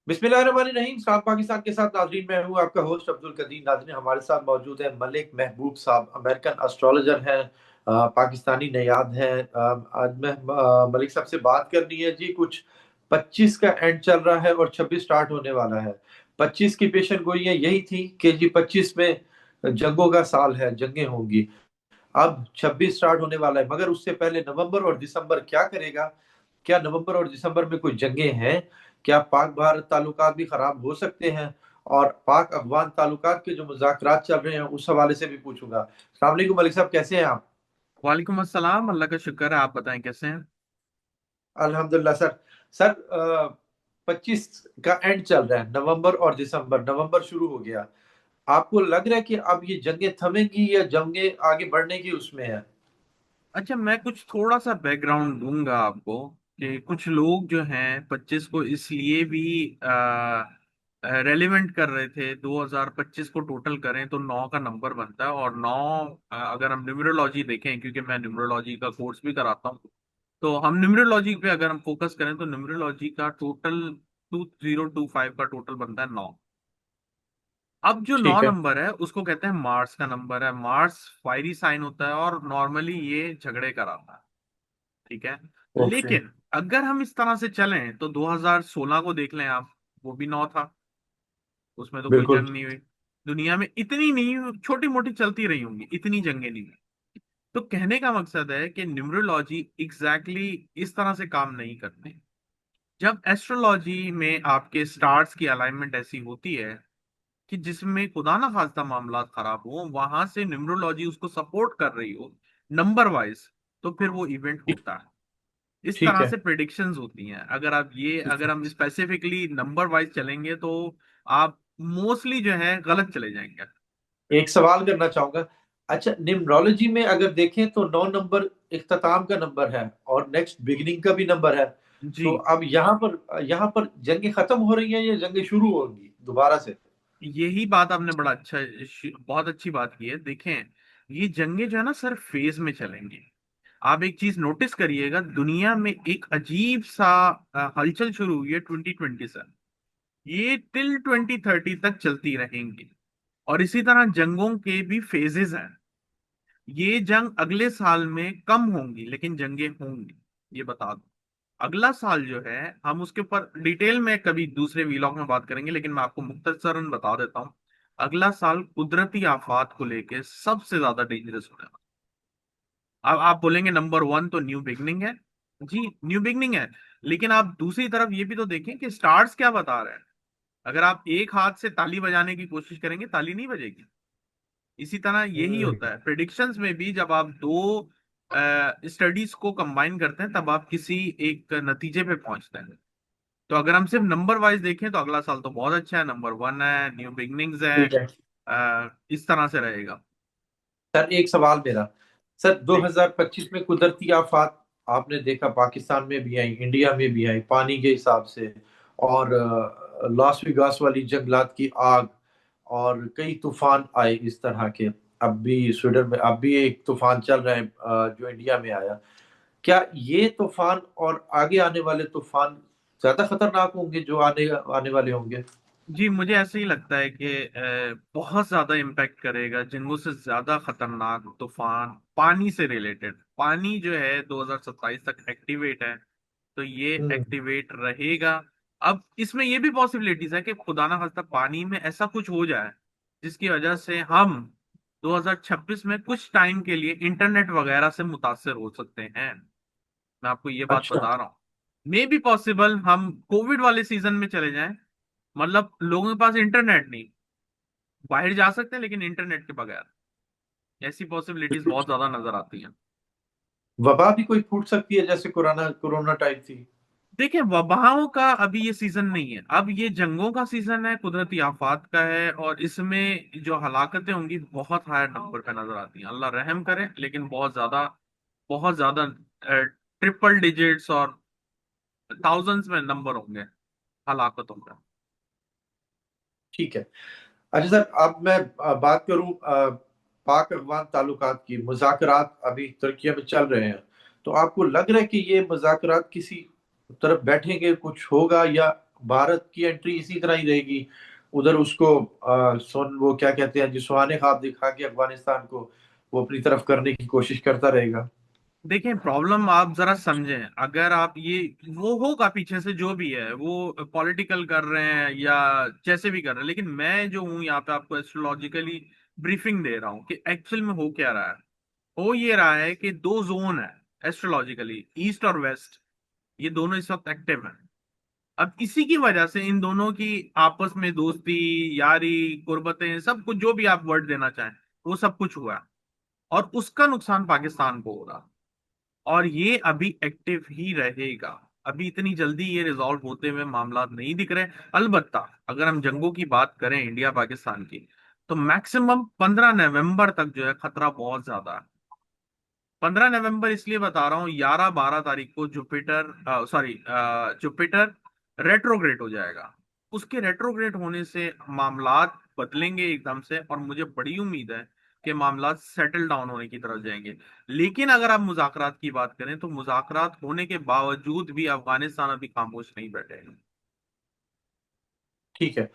बिस्मिल्लाहिर्रहमानिर्रहीम। साथ पाकिस्तान के साथ नाजरीन, मैं हूँ आपका होस्ट अब्दुल कदीर। नाजरीन, हमारे साथ मौजूद है मलिक महबूब साहब, अमेरिकन एस्ट्रोलॉजर हैं, पाकिस्तानी नयाद हैं। आज मैं मलिक साहब से बात करनी है जी। कुछ 25 का एंड चल रहा है और 26 स्टार्ट होने वाला है। 25 की पेशन गोइयां यही थी कि जी 25 में जंगों का साल है, जंगें होंगी। अब 26 स्टार्ट होने वाला है, मगर उससे पहले नवंबर और दिसंबर क्या करेगा? क्या नवंबर और दिसंबर में कोई जंगें हैं? क्या पाक भारत ताल्लुकात भी खराब हो सकते हैं? और पाक अफगान ताल्लुकात के जो मुज़ाकरात चल रहे हैं उस हवाले से भी पूछूंगा। अस्सलाम वालेकुम मलिक साहब, कैसे हैं आप? वालेकुम अस्सलाम। अल्लाह का शुक्र है। आप बताएं कैसे हैं। अल्हम्दुलिल्लाह सर। सर, 25 का एंड चल रहा है, नवंबर और दिसंबर। नवंबर शुरू हो गया। आपको लग रहा है कि अब ये जंगें थमेंगी या जंगें आगे बढ़ने की उसमें है? अच्छा, मैं कुछ थोड़ा सा बैकग्राउंड दूंगा आपको कि कुछ लोग जो हैं 25 को इसलिए भी रेलिवेंट कर रहे थे। 2025 को टोटल करें तो 9 का नंबर बनता है, और 9 अगर हम न्यूमरोलॉजी देखें, क्योंकि मैं न्यूमरोलॉजी का कोर्स भी कराता हूँ, तो हम न्यूमरोलॉजी पे अगर हम फोकस करें तो न्यूमरोलॉजी का टोटल 2025 का टोटल बनता है 9। अब जो नौ ठीक है। नंबर है उसको कहते हैं मार्स का नंबर है। मार्स फायरी साइन होता है और नॉर्मली ये झगड़े कराता है। ठीक है। ओके। लेकिन अगर हम इस तरह से चलें तो 2016 को देख लें आप, वो भी 9 था। उसमें तो कोई बिल्कुल। जंग नहीं हुई। दुनिया में इतनी नहीं, छोटी मोटी चलती रही होंगी, इतनी जंगें नहीं हुई। तो कहने का मकसद है कि न्यूमरोलॉजी एग्जैक्टली इस तरह से काम नहीं करती। जब एस्ट्रोलॉजी में आपके स्टार्स की अलाइनमेंट ऐसी होती है कि जिसमें खुदा ना खास्ता मामला खराब हो, वहां से न्यूमरोलॉजी उसको सपोर्ट कर रही हो नंबर वाइज, तो फिर वो इवेंट ठीक। होता है। इस ठीक तरह है। से प्रिडिक्शंस होती हैं। अगर हम स्पेसिफिकली नंबर वाइज चलेंगे तो आप मोस्टली जो है गलत चले जाएंगे। एक सवाल करना चाहूंगा। अच्छा, न्यूमरोलॉजी में अगर देखें तो 9 नंबर इख्तिताम का नंबर है और नेक्स्ट बिगिनिंग का भी नंबर है। जी, तो अब यहाँ पर जंगें खत्म हो रही हैं या जंगें शुरू होंगी दोबारा से? यही बात आपने बहुत अच्छी बात की है। देखें, ये जंगे जो है ना सर फेज में चलेंगी। आप एक चीज नोटिस करिएगा, दुनिया में एक अजीब सा हलचल शुरू हुई है 2020 से। ये टिल 2030 तक चलती रहेंगी। और इसी तरह जंगों के भी फेजेस हैं। ये जंग अगले साल में कम होंगी लेकिन जंगें होंगी, ये बता दो। अगला साल जो है, हम उसके ऊपर डिटेल में कभी दूसरे वीलॉग में बात करेंगे, लेकिन मैं आपको मुख्तसरन बता देता हूँ। अगला साल कुदरती आफात को लेके सबसे ज्यादा डेंजरस होने वाला। अब आप बोलेंगे नंबर वन तो न्यू बिगनिंग है। जी, न्यू बिगनिंग है। लेकिन आप दूसरी तरफ ये भी तो देखें कि स्टार्स क्या बता रहे हैं। अगर आप एक हाथ से ताली बजाने की कोशिश करेंगे, ताली नहीं बजेगी। इसी तरह यही हम्म। होता है प्रिडिक्शंस में भी। जब आप दो स्टडीज को कंबाइन करते हैं तब आप किसी एक नतीजे पे पहुंचते हैं। तो अगर हम सिर्फ नंबर वाइज देखें तो अगला साल तो बहुत अच्छा है, नंबर वन है, न्यू बिगनिंग्स है। ठीक है। इस तरह से रहेगा। सर, एक सवाल मेरा। सर, जी, 2025 में कुदरती आफात आपने देखा, पाकिस्तान में भी आई, इंडिया में भी आई, पानी के हिसाब से। और लास वेगास वाली जंगलात की आग, और कई तूफान आए इस तरह के। अब भी स्वीडन में अब भी एक तूफान चल रहा है, जो इंडिया में आया। क्या ये तूफान और आगे आने वाले तूफान ज्यादा खतरनाक होंगे जो आने आने वाले होंगे? जी, मुझे ऐसे ही लगता है कि बहुत ज्यादा इम्पैक्ट करेगा। जिनको से ज्यादा खतरनाक तूफान पानी से रिलेटेड, पानी जो है 2027 तक एक्टिवेट है, तो ये हम्म। एक्टिवेट रहेगा। अब इसमें ये भी पॉसिबिलिटीज है कि खुदा ना खास्ता पानी में ऐसा कुछ हो जाए जिसकी वजह से हम 2026 में कुछ टाइम के लिए इंटरनेट वगैरह से मुतासर हो सकते हैं। मैं आपको ये बात अच्छा। बता रहा हूँ। मे बी पॉसिबल हम कोविड वाले सीजन में चले जाएं। मतलब लोगों के पास इंटरनेट नहीं, बाहर जा सकते हैं लेकिन इंटरनेट के बगैर। ऐसी पॉसिबिलिटीज बहुत ज्यादा नजर आती हैं। वबा भी कोई फूट सकती है जैसे कोरोना कोरोना टाइप थी? देखिए, वबाओं का अभी ये सीजन नहीं है, अब ये जंगों का सीजन है, कुदरती आफात का है। और इसमें जो हलाकतें होंगी बहुत हायर नंबर पे नजर आती हैं। अल्लाह रहम करे, लेकिन बहुत ज्यादा ट्रिपल डिजिट्स और थाउजेंड्स में नंबर होंगे हलाकतों का। ठीक है। अच्छा सर, अब मैं बात करूं पाक अफगान ताल्लुकात की। मुज़ाकरात अभी तुर्किया में चल रहे हैं। तो आपको लग रहा है कि ये मुज़ाकरात किसी तरफ बैठेंगे, कुछ होगा, या भारत की एंट्री इसी तरह ही रहेगी, उधर उसको सोन वो क्या कहते हैं, जो सुहाने ख्वाब दिखा के अफगानिस्तान को वो अपनी तरफ करने की कोशिश करता रहेगा। देखें, प्रॉब्लम आप जरा समझें। अगर आप ये, वो होगा पीछे से जो भी है, वो पॉलिटिकल कर रहे हैं या जैसे भी कर रहे हैं, लेकिन मैं जो हूं यहाँ पे आपको एस्ट्रोलॉजिकली ब्रीफिंग दे रहा हूँ कि एक्चुअल में हो क्या रहा है। हो ये रहा है कि दो जोन है एस्ट्रोलॉजिकली, ईस्ट और वेस्ट। ये दोनों इस वक्त एक्टिव हैं। अब इसी की वजह से इन दोनों की आपस में दोस्ती, यारी, कुर्बतें, सब कुछ जो भी आप वर्ड देना चाहें, वो सब कुछ हुआ है। और उसका नुकसान पाकिस्तान को हो रहा, और ये अभी एक्टिव ही रहेगा। अभी इतनी जल्दी ये रिजॉल्व होते हुए मामला नहीं दिख रहे। अलबत्ता अगर हम जंगों की बात करें इंडिया पाकिस्तान की, तो मैक्सिमम 15 नवंबर तक जो है खतरा बहुत ज्यादा है। 15 नवंबर इसलिए बता रहा हूँ, 11 12 तारीख को जुपिटर, सॉरी, जुपिटर रेट्रोग्रेड हो जाएगा। उसके रेट्रोग्रेड होने से मामलात बदलेंगे एकदम से, और मुझे बड़ी उम्मीद है कि मामलात सेटल डाउन होने की तरफ जाएंगे। लेकिन अगर आप मुज़ाकरात की बात करें, तो मुज़ाकरात होने के बावजूद भी अफगानिस्तान अभी खामोश नहीं बैठेगा। ठीक है।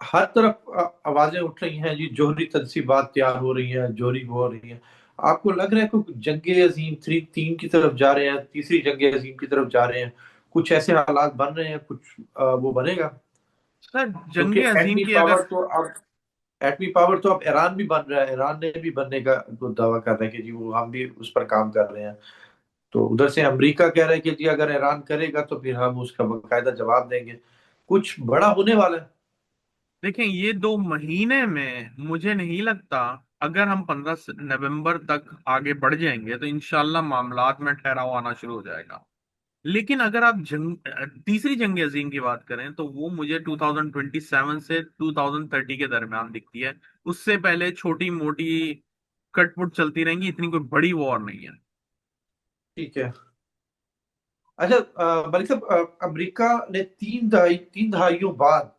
हर तरफ आवाजें उठ रही हैं जी, जोहरी तनसीबात तैयार हो रही हैं, जोहरी वो हो रही हैं। आपको लग रहा है कि जंगे अजीम थ्री तीन की तरफ जा रहे हैं, तीसरी जंगे अजीम की तरफ जा रहे हैं, कुछ ऐसे हालात बन रहे हैं, कुछ वो बनेगा? सर, क्योंकि जंगे अजीम एटमी की पावर अगर, तो अब एटमी पावर तो अब ईरान भी बन रहा है, ईरान ने भी बनने का तो दावा कर रहा है कि जी वो हम भी उस पर काम कर रहे हैं। तो उधर से अमेरिका कह रहा है कि जी अगर ईरान करेगा तो फिर हम उसका बाकायदा जवाब देंगे। कुछ बड़ा होने वाला है। देखें, ये 2 महीने में मुझे नहीं लगता, अगर हम 15 नवंबर तक आगे बढ़ जाएंगे तो इंशाल्लाह मामलात में ठहराव आना शुरू हो जाएगा। लेकिन अगर आप तीसरी जंग अजीम की बात करें, तो वो मुझे 2027 से 2030 के दरमियान दिखती है। उससे पहले छोटी मोटी कटपुट चलती रहेंगी, इतनी कोई बड़ी वॉर नहीं है। ठीक है। अच्छा, मलिक साहब, अमेरिका ने तीन दहाइयों बाद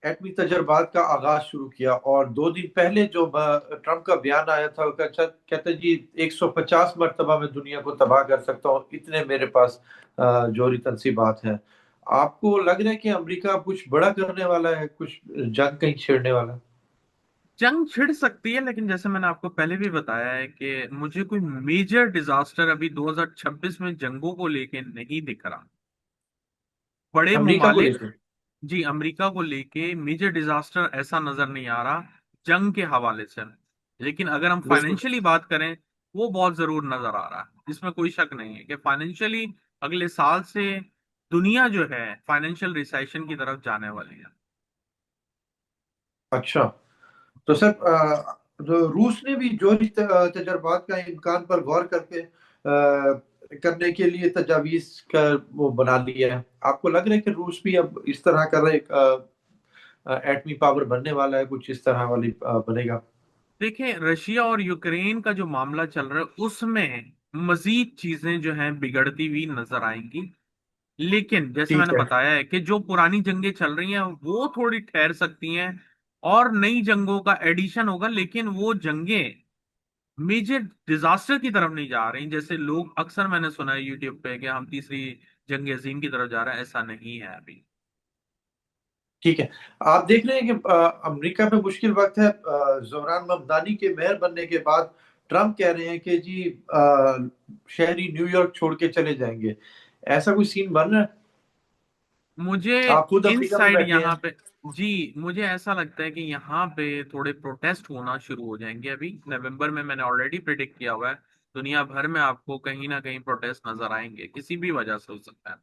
एटमी तजर्बात का आगाज शुरू किया, और 2 दिन पहले जो ट्रम्प का बयान आया था, वो कहते जी 150 मरतबा मैं दुनिया को तबाह कर सकता हूँ, इतने मेरे पास जोहरी तनसीबात हैं। आपको लग रहा है कि अमेरिका कुछ बड़ा करने वाला है, कुछ जंग कहीं छेड़ने वाला है? जंग छिड़ सकती है, लेकिन जैसे मैंने आपको पहले भी बताया है कि मुझे कोई मेजर डिजास्टर अभी 2026 में जंगों को लेके नहीं दिख रहा। बड़े अमेरिका को ममालिक, लेकर? जी, अमेरिका को लेके मेजर डिजास्टर ऐसा नजर नहीं आ रहा जंग के हवाले से। लेकिन अगर हम बिल्कुल। फाइनेंशियली बात करें, वो बहुत जरूर नजर आ रहा है। इसमें कोई शक नहीं है कि फाइनेंशियली अगले साल से दुनिया जो है फाइनेंशियल रिसेशन की तरफ जाने वाली है। अच्छा। तो सर, जो रूस ने भी जोहरी तजर्बात का इम्कान पर गौर करके करने के लिए तजावीज का वो बना लिया है। आपको लग रहा है कि रूस भी अब इस तरह का एक एटमी पावर बनने वाला है, कुछ इस तरह वाली बनेगा? देखिए, रशिया और यूक्रेन का जो मामला चल रहा है, उसमें मजीद चीजें जो हैं बिगड़ती हुई नजर आएंगी। लेकिन जैसे मैंने ठीक है। बताया है कि जो पुरानी जंगें चल रही हैं वो थोड़ी ठहर सकती हैं, और नई जंगों का एडिशन होगा। लेकिन वो जंगें मेजर डिजास्टर की तरफ नहीं जा रही, जैसे लोग अक्सर, मैंने सुना है यूट्यूब पे कि हम तीसरी जंग अजीम की तरफ जा रहे हैं। ऐसा नहीं है अभी। ठीक है। आप देख रहे हैं कि अमेरिका में मुश्किल वक्त है। ज़ोरान ममदानी के मेयर बनने के बाद ट्रम्प कह रहे हैं कि जी शहरी न्यूयॉर्क छोड़ के चले जाएंगे। ऐसा कोई सीन बन रहा है? मुझे आप खुद इन अमेरिका में साइड बैठे यहाँ हैं। पे, जी, मुझे ऐसा लगता है कि यहाँ पे थोड़े प्रोटेस्ट होना शुरू हो जाएंगे अभी नवंबर में। मैंने ऑलरेडी प्रिडिक्ट किया हुआ है, दुनिया भर में आपको कहीं ना कहीं प्रोटेस्ट नजर आएंगे, किसी भी वजह से हो सकता है।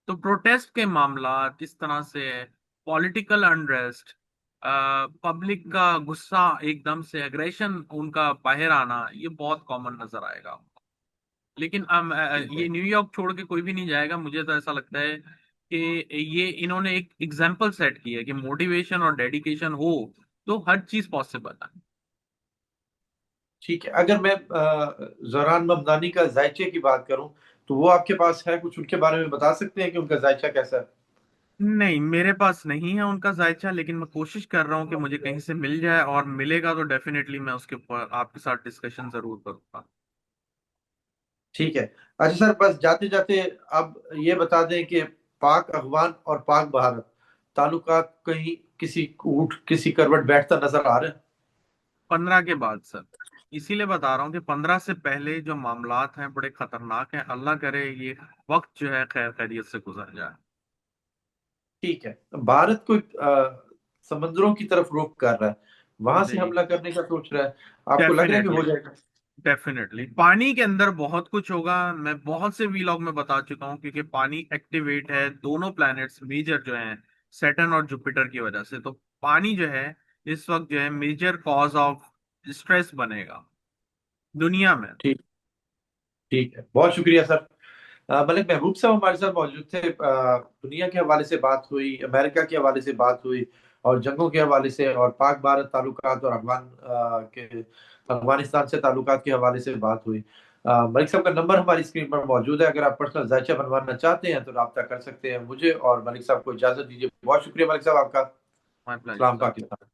तो प्रोटेस्ट के मामला इस तरह से, पॉलिटिकल अनरेस्ट, पब्लिक का गुस्सा, एकदम से एग्रेशन उनका बाहर आना, ये बहुत कॉमन नजर आएगा। लेकिन ठीक है। ये न्यूयॉर्क छोड़ के कोई भी नहीं जाएगा। मुझे तो ऐसा लगता है कि ये इन्होंने एक एग्जाम्पल सेट की है कि मोटिवेशन और डेडिकेशन हो तो हर चीज पॉसिबल है। ठीक है। अगर मैं ज़ोरान ममदानी का जायचे की बात करूं, तो वो आपके पास है, कुछ उनके बारे में बता सकते हैं कि उनका जायचा कैसा है? नहीं, मेरे पास नहीं है उनका जायचा, लेकिन मैं कोशिश कर रहा हूँ कि मुझे कहीं से मिल जाए, और मिलेगा तो डेफिनेटली मैं उसके ऊपर आपके साथ डिस्कशन जरूर करूंगा। ठीक है। अच्छा सर, बस जाते जाते अब ये बता दें कि पाक अफगान और पाक भारत ताल्लुकात कहीं किसी ऊट किसी करवट बैठता नजर आ रहा है? 15 के बाद सर। इसीलिए बता रहा हूँ कि 15 से पहले जो मामलात हैं बड़े खतरनाक हैं। अल्लाह करे ये वक्त जो है खैर खैरियत से गुजर जाए। ठीक है, भारत को समंदरों की तरफ रुख कर रहा है, वहां से जी। हमला करने का सोच रहा है। आपको लग रहा है कि डेफिनेटली। हो जाएगा? डेफिनेटली पानी के अंदर बहुत कुछ होगा। मैं बहुत से वीलॉग में बता चुका हूँ, क्योंकि पानी एक्टिवेट है दोनों प्लैनेट्स मेजर जो हैं, सैटर्न और जुपिटर की वजह से। तो पानी जो है इस वक्त जो है मेजर कॉज ऑफ स्ट्रेस बनेगा दुनिया में। ठीक। ठीक है, बहुत शुक्रिया सर। मलिक महबूब साहब हमारे साथ मौजूद थे। दुनिया के हवाले से बात हुई, अमेरिका के हवाले से बात हुई, और जंगों के हवाले से, और पाक भारत ताल्लुकात, और अफगानिस्तान से ताल्लुकात के हवाले से बात हुई। मलिक साहब का नंबर हमारी स्क्रीन पर मौजूद है, अगर आप पर्सनल जायचा बनवाना चाहते हैं तो रब्ता कर सकते हैं मुझे, और मलिक साहब को इजाजत दीजिए। बहुत शुक्रिया मलिक साहब आपका। माय प्लेजर सलाम सर। पाकिस्तान।